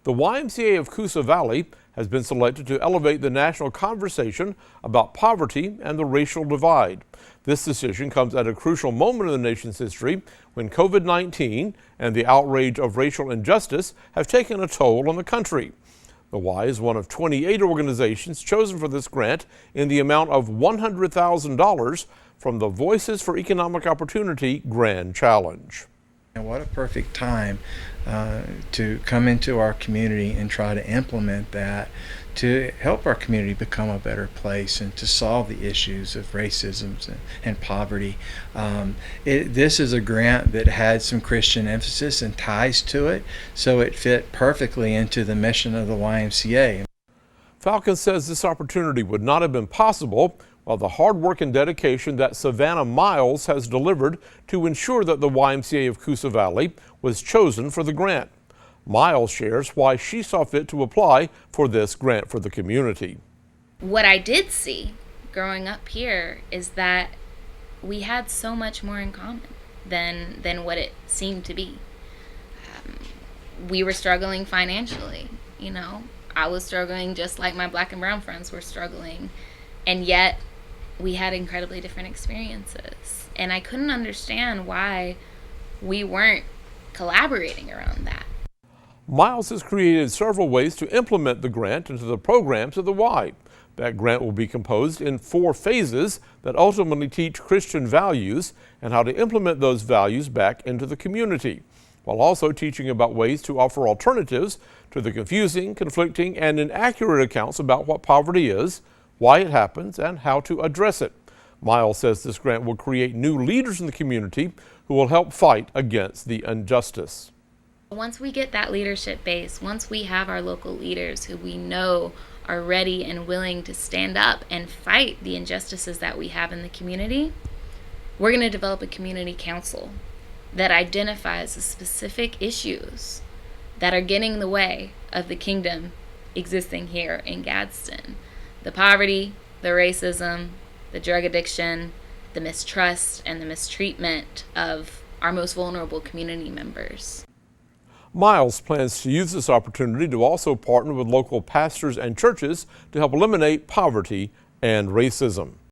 The YMCA of Coosa Valley has been selected to elevate the national conversation about poverty and the racial divide. This decision comes at a crucial moment in the nation's history when COVID-19 and the outrage of racial injustice have taken a toll on the country. The Y is one of 28 organizations chosen for this grant in the amount of $100,000 from the Voices for Economic Opportunity Grand Challenge. And what a perfect time to come into our community and try to implement that to help our community become a better place and to solve the issues of racism and poverty. This is a grant that had some Christian emphasis and ties to it, so it fit perfectly into the mission of the YMCA. Falcon says this opportunity would not have been possible while the hard work and dedication that Savannah Miles has delivered to ensure that the YMCA of Coosa Valley was chosen for the grant. Miles shares why she saw fit to apply for this grant for the community. What I did see growing up here is that we had so much more in common than what it seemed to be. We were struggling financially, I was struggling just like my black and brown friends were struggling, and yet we had incredibly different experiences, and I couldn't understand why we weren't collaborating around that. Miles has created several ways to implement the grant into the programs of the Y. That grant will be composed in 4 phases that ultimately teach Christian values and how to implement those values back into the community, while also teaching about ways to offer alternatives to the confusing, conflicting, and inaccurate accounts about what poverty is, why it happens, and how to address it. Miles says this grant will create new leaders in the community who will help fight against the injustice. Once we get that leadership base, once we have our local leaders who we know are ready and willing to stand up and fight the injustices that we have in the community, we're going to develop a community council that identifies the specific issues that are getting in the way of the kingdom existing here in Gadsden. The poverty, the racism, the drug addiction, the mistrust, and the mistreatment of our most vulnerable community members. Miles plans to use this opportunity to also partner with local pastors and churches to help eliminate poverty and racism.